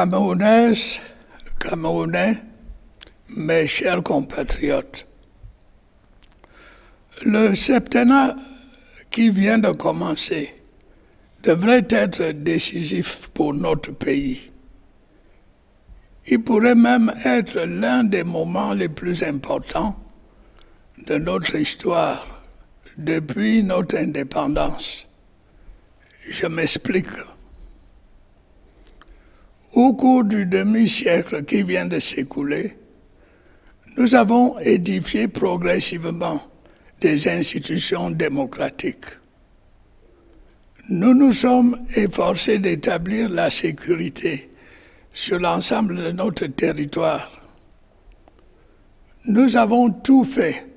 Camerounaises, Camerounais, mes chers compatriotes, le septennat qui vient de commencer devrait être décisif pour notre pays. Il pourrait même être l'un des moments les plus importants de notre histoire depuis notre indépendance. Je m'explique. Au cours du demi-siècle qui vient de s'écouler, nous avons édifié progressivement des institutions démocratiques. Nous nous sommes efforcés d'établir la sécurité sur l'ensemble de notre territoire. Nous avons tout fait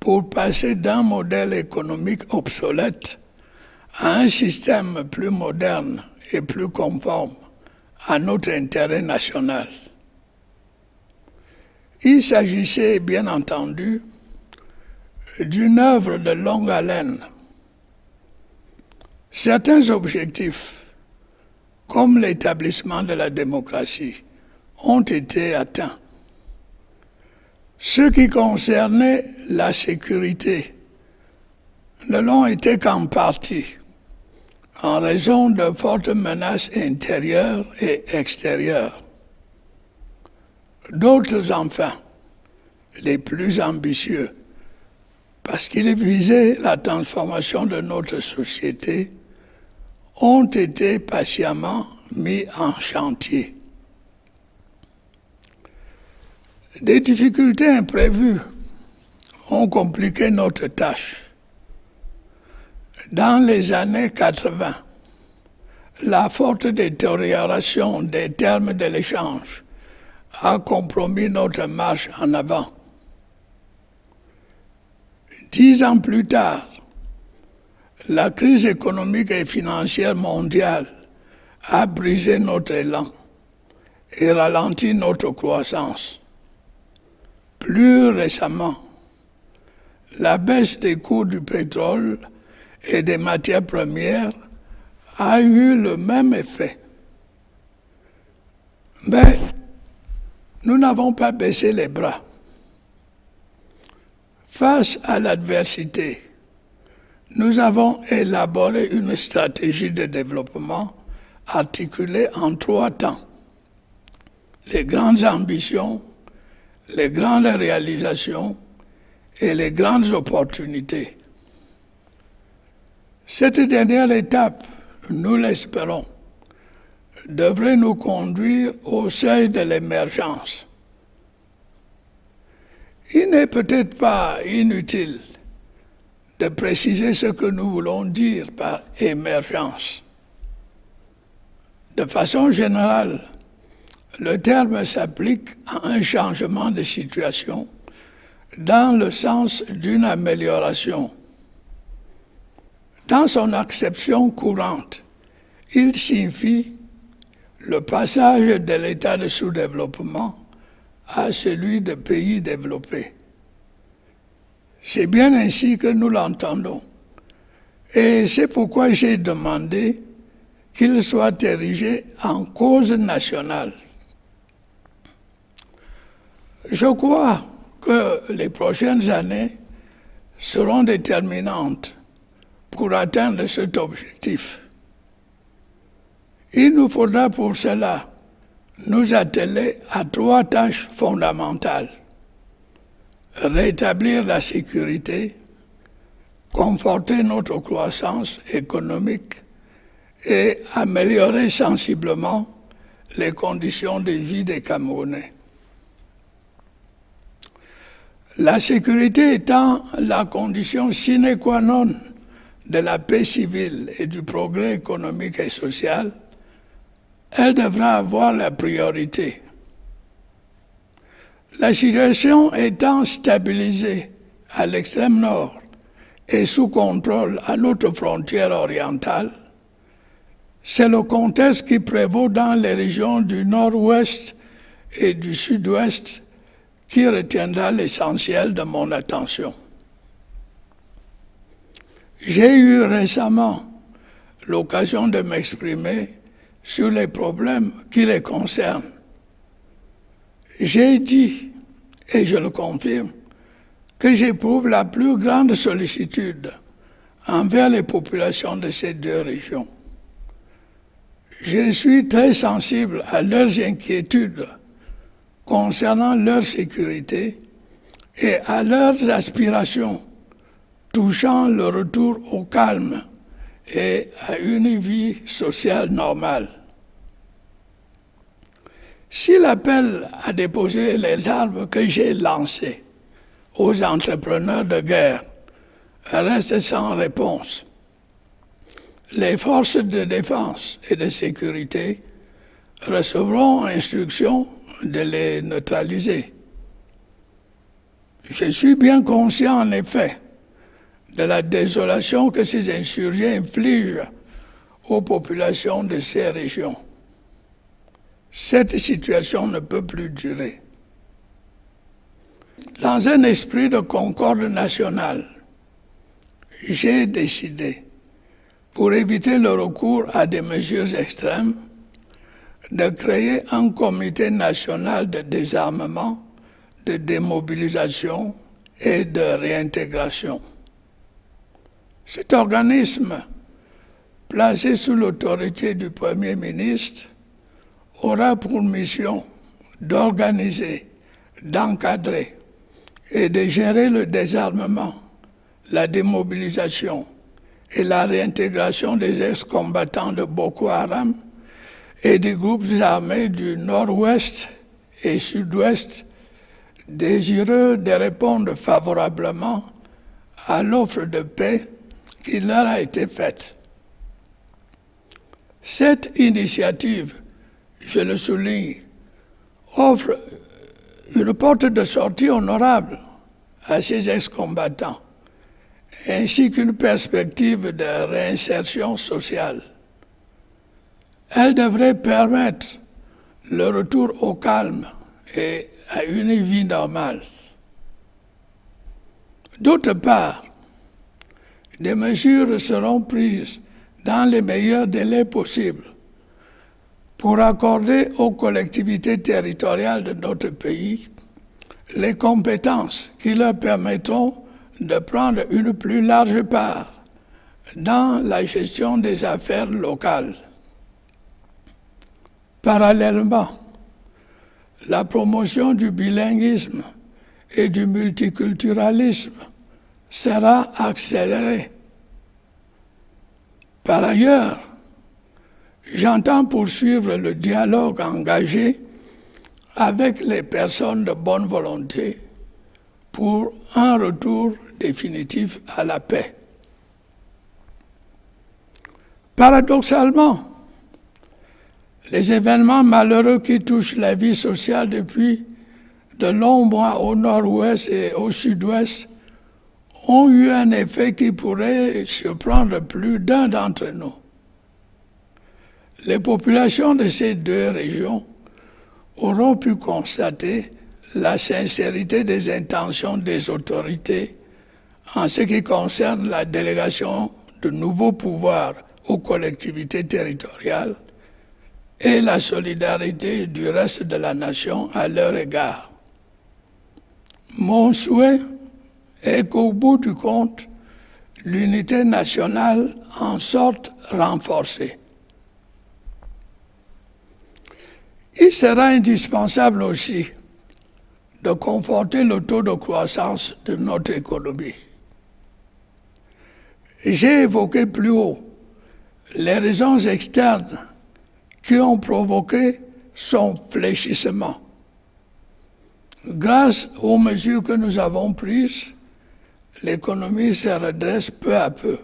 pour passer d'un modèle économique obsolète à un système plus moderne et plus conforme à notre intérêt national. Il s'agissait bien entendu d'une œuvre de longue haleine. Certains objectifs, comme l'établissement de la démocratie, ont été atteints. Ceux qui concernaient la sécurité ne l'ont été qu'en partie, en raison de fortes menaces intérieures et extérieures. D'autres, enfin, les plus ambitieux, parce qu'ils visaient la transformation de notre société, ont été patiemment mis en chantier. Des difficultés imprévues ont compliqué notre tâche. Dans les années 80, la forte détérioration des termes de l'échange a compromis notre marche en avant. 10 ans plus tard, la crise économique et financière mondiale a brisé notre élan et ralenti notre croissance. Plus récemment, la baisse des coûts du pétrole et des matières premières a eu le même effet. Mais nous n'avons pas baissé les bras. Face à l'adversité, nous avons élaboré une stratégie de développement articulée en 3 temps. Les grandes ambitions, les grandes réalisations et les grandes opportunités. Cette dernière étape, nous l'espérons, devrait nous conduire au seuil de l'émergence. Il n'est peut-être pas inutile de préciser ce que nous voulons dire par émergence. De façon générale, le terme s'applique à un changement de situation dans le sens d'une amélioration. Dans son acception courante, il signifie le passage de l'état de sous-développement à celui de pays développés. C'est bien ainsi que nous l'entendons. Et c'est pourquoi j'ai demandé qu'il soit érigé en cause nationale. Je crois que les prochaines années seront déterminantes pour atteindre cet objectif. Il nous faudra pour cela nous atteler à 3 tâches fondamentales. Rétablir la sécurité, conforter notre croissance économique et améliorer sensiblement les conditions de vie des Camerounais. La sécurité étant la condition sine qua non de la paix civile et du progrès économique et social, elle devra avoir la priorité. La situation étant stabilisée à l'extrême nord et sous contrôle à notre frontière orientale, c'est le contexte qui prévaut dans les régions du nord-ouest et du sud-ouest qui retiendra l'essentiel de mon attention. J'ai eu récemment l'occasion de m'exprimer sur les problèmes qui les concernent. J'ai dit, et je le confirme, que j'éprouve la plus grande sollicitude envers les populations de ces deux régions. Je suis très sensible à leurs inquiétudes concernant leur sécurité et à leurs aspirations touchant le retour au calme et à une vie sociale normale. Si l'appel à déposer les armes que j'ai lancé aux entrepreneurs de guerre reste sans réponse, les forces de défense et de sécurité recevront instruction de les neutraliser. Je suis bien conscient, en effet, de la désolation que ces insurgés infligent aux populations de ces régions. Cette situation ne peut plus durer. Dans un esprit de concorde nationale, j'ai décidé, pour éviter le recours à des mesures extrêmes, de créer un comité national de désarmement, de démobilisation et de réintégration. Cet organisme, placé sous l'autorité du Premier ministre, aura pour mission d'organiser, d'encadrer et de gérer le désarmement, la démobilisation et la réintégration des ex-combattants de Boko Haram et des groupes armés du nord-ouest et sud-ouest désireux de répondre favorablement à l'offre de paix qui leur a été faite. Cette initiative, je le souligne, offre une porte de sortie honorable à ces ex-combattants, ainsi qu'une perspective de réinsertion sociale. Elle devrait permettre le retour au calme et à une vie normale. D'autre part, des mesures seront prises dans les meilleurs délais possibles pour accorder aux collectivités territoriales de notre pays les compétences qui leur permettront de prendre une plus large part dans la gestion des affaires locales. Parallèlement, la promotion du bilinguisme et du multiculturalisme sera accélérée. Par ailleurs, j'entends poursuivre le dialogue engagé avec les personnes de bonne volonté pour un retour définitif à la paix. Paradoxalement, les événements malheureux qui touchent la vie sociale depuis de longs mois au nord-ouest et au sud-ouest ont eu un effet qui pourrait surprendre plus d'un d'entre nous. Les populations de ces deux régions auront pu constater la sincérité des intentions des autorités en ce qui concerne la délégation de nouveaux pouvoirs aux collectivités territoriales et la solidarité du reste de la nation à leur égard. Mon souhait est qu'au bout du compte, l'unité nationale en sorte renforcée. Il sera indispensable aussi de conforter le taux de croissance de notre économie. J'ai évoqué plus haut les raisons externes qui ont provoqué son fléchissement. Grâce aux mesures que nous avons prises, l'économie se redresse peu à peu.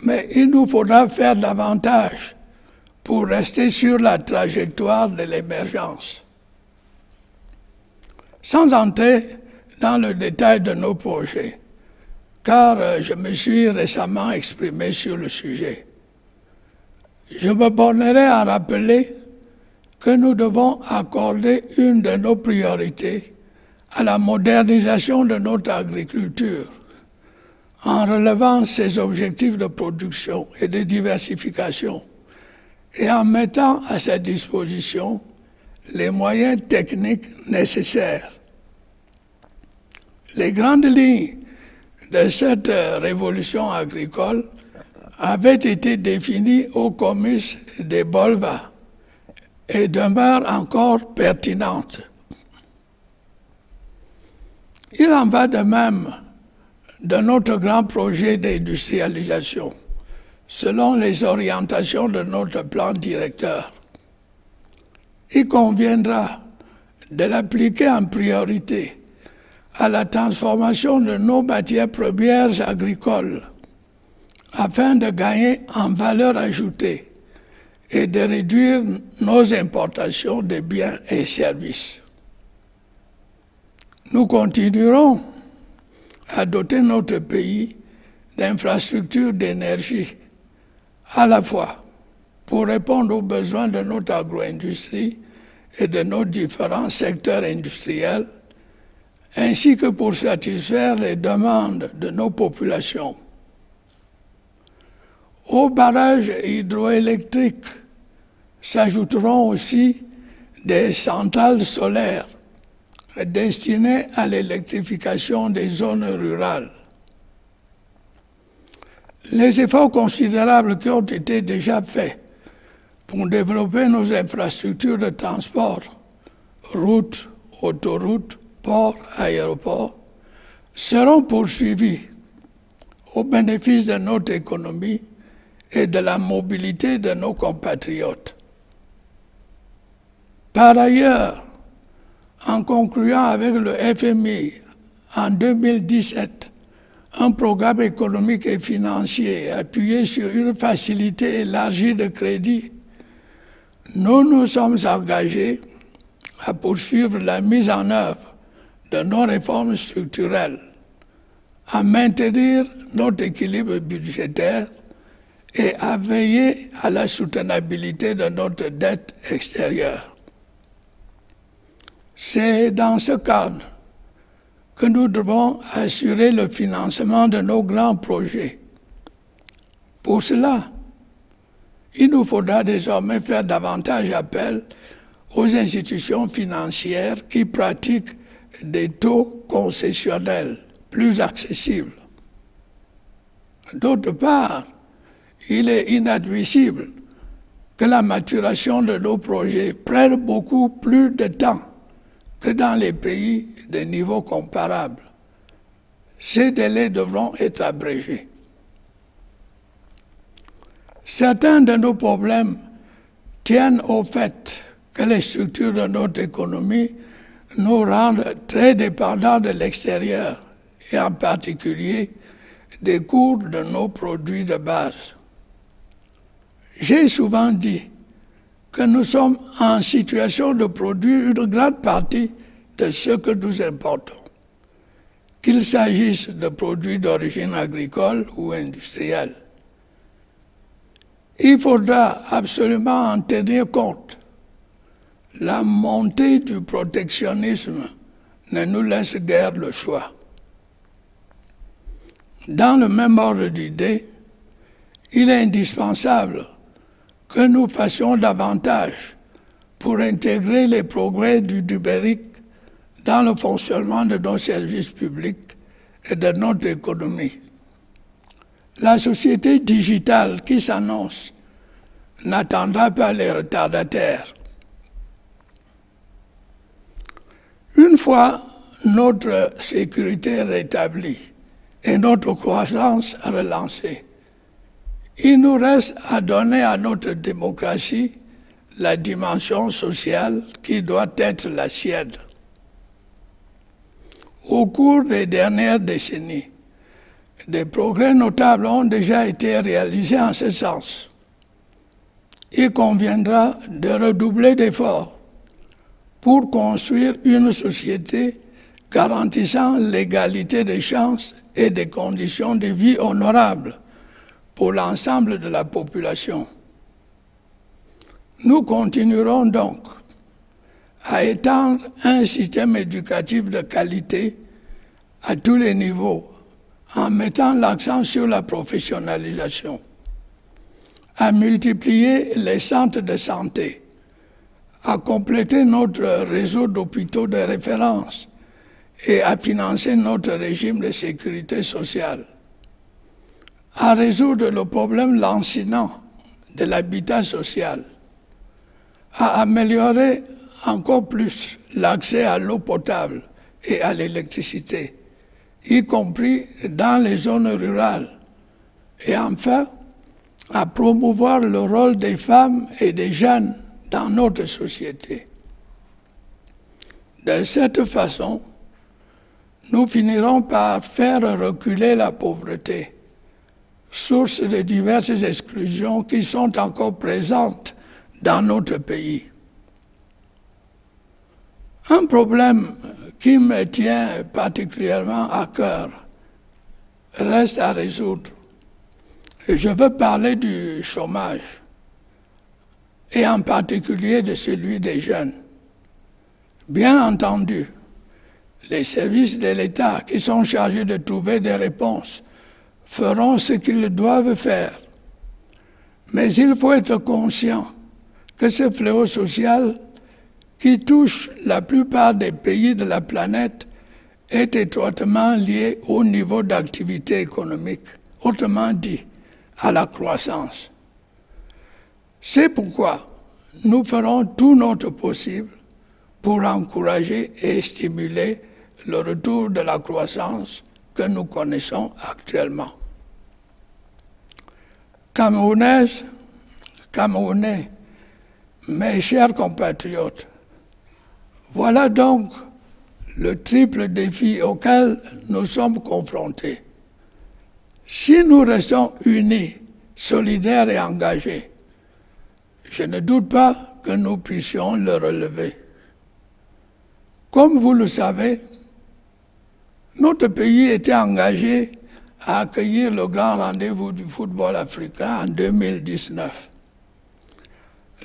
Mais il nous faudra faire davantage pour rester sur la trajectoire de l'émergence. Sans entrer dans le détail de nos projets, car je me suis récemment exprimé sur le sujet, je me bornerai à rappeler que nous devons accorder une de nos priorités à la modernisation de notre agriculture, en relevant ses objectifs de production et de diversification, et en mettant à sa disposition les moyens techniques nécessaires. Les grandes lignes de cette révolution agricole avaient été définies au comice de Bolva et demeurent encore pertinentes. Il en va de même de notre grand projet d'industrialisation, selon les orientations de notre plan directeur. Il conviendra de l'appliquer en priorité à la transformation de nos matières premières agricoles afin de gagner en valeur ajoutée et de réduire nos importations de biens et services. Nous continuerons à doter notre pays d'infrastructures d'énergie, à la fois pour répondre aux besoins de notre agro-industrie et de nos différents secteurs industriels, ainsi que pour satisfaire les demandes de nos populations. Aux barrages hydroélectriques s'ajouteront aussi des centrales solaires destinées à l'électrification des zones rurales. Les efforts considérables qui ont été déjà faits pour développer nos infrastructures de transport, routes, autoroutes, ports, aéroports, seront poursuivis au bénéfice de notre économie et de la mobilité de nos compatriotes. Par ailleurs, en concluant avec le FMI en 2017, un programme économique et financier appuyé sur une facilité élargie de crédit, nous nous sommes engagés à poursuivre la mise en œuvre de nos réformes structurelles, à maintenir notre équilibre budgétaire et à veiller à la soutenabilité de notre dette extérieure. C'est dans ce cadre que nous devons assurer le financement de nos grands projets. Pour cela, il nous faudra désormais faire davantage appel aux institutions financières qui pratiquent des taux concessionnels plus accessibles. D'autre part, il est inadmissible que la maturation de nos projets prenne beaucoup plus de temps que dans les pays de niveau comparable. Ces délais devront être abrégés. Certains de nos problèmes tiennent au fait que les structures de notre économie nous rendent très dépendants de l'extérieur et en particulier des cours de nos produits de base. J'ai souvent dit que nous sommes en situation de produire une grande partie de ce que nous importons, qu'il s'agisse de produits d'origine agricole ou industrielle. Il faudra absolument en tenir compte. La montée du protectionnisme ne nous laisse guère le choix. Dans le même ordre d'idées, il est indispensable que nous fassions davantage pour intégrer les progrès du numérique dans le fonctionnement de nos services publics et de notre économie. La société digitale qui s'annonce n'attendra pas les retardataires. Une fois notre sécurité rétablie et notre croissance relancée, il nous reste à donner à notre démocratie la dimension sociale qui doit être la sienne. Au cours des dernières décennies, des progrès notables ont déjà été réalisés en ce sens. Il conviendra de redoubler d'efforts pour construire une société garantissant l'égalité des chances et des conditions de vie honorables pour l'ensemble de la population. Nous continuerons donc à étendre un système éducatif de qualité à tous les niveaux en mettant l'accent sur la professionnalisation. à multiplier les centres de santé, à compléter notre réseau d'hôpitaux de référence et à financer notre régime de sécurité sociale, à résoudre le problème lancinant de l'habitat social, à améliorer encore plus l'accès à l'eau potable et à l'électricité, y compris dans les zones rurales, et enfin, à promouvoir le rôle des femmes et des jeunes dans notre société. De cette façon, nous finirons par faire reculer la pauvreté, source de diverses exclusions qui sont encore présentes dans notre pays. Un problème qui me tient particulièrement à cœur reste à résoudre. Je veux parler du chômage, et en particulier de celui des jeunes. Bien entendu, les services de l'État qui sont chargés de trouver des réponses feront ce qu'ils doivent faire. Mais il faut être conscient que ce fléau social qui touche la plupart des pays de la planète est étroitement lié au niveau d'activité économique, autrement dit, à la croissance. C'est pourquoi nous ferons tout notre possible pour encourager et stimuler le retour de la croissance que nous connaissons actuellement. Camerounaises, Camerounais, mes chers compatriotes, voilà donc le triple défi auquel nous sommes confrontés. Si nous restons unis, solidaires et engagés, je ne doute pas que nous puissions le relever. Comme vous le savez, notre pays était engagé à accueillir le grand rendez-vous du football africain en 2019.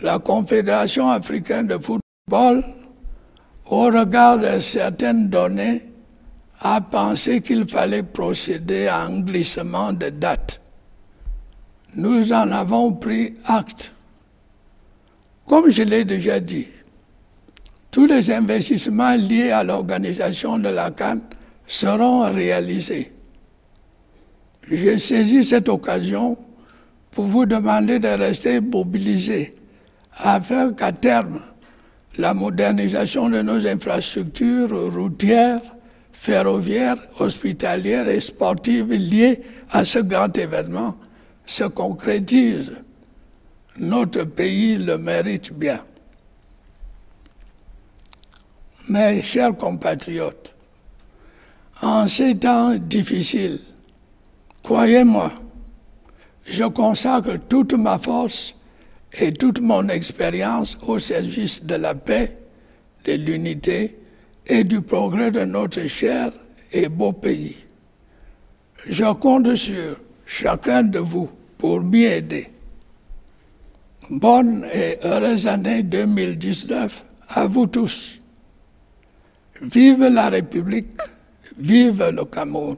La Confédération africaine de football, au regard de certaines données, a pensé qu'il fallait procéder à un glissement de date. Nous en avons pris acte. Comme je l'ai déjà dit, tous les investissements liés à l'organisation de la CAN seront réalisés. J'ai saisi cette occasion pour vous demander de rester mobilisés afin qu'à terme, la modernisation de nos infrastructures routières, ferroviaires, hospitalières et sportives liées à ce grand événement se concrétise. Notre pays le mérite bien. Mes chers compatriotes, en ces temps difficiles, croyez-moi, je consacre toute ma force et toute mon expérience au service de la paix, de l'unité et du progrès de notre cher et beau pays. Je compte sur chacun de vous pour m'y aider. Bonne et heureuse année 2019 à vous tous. Vive la République, vive le Cameroun.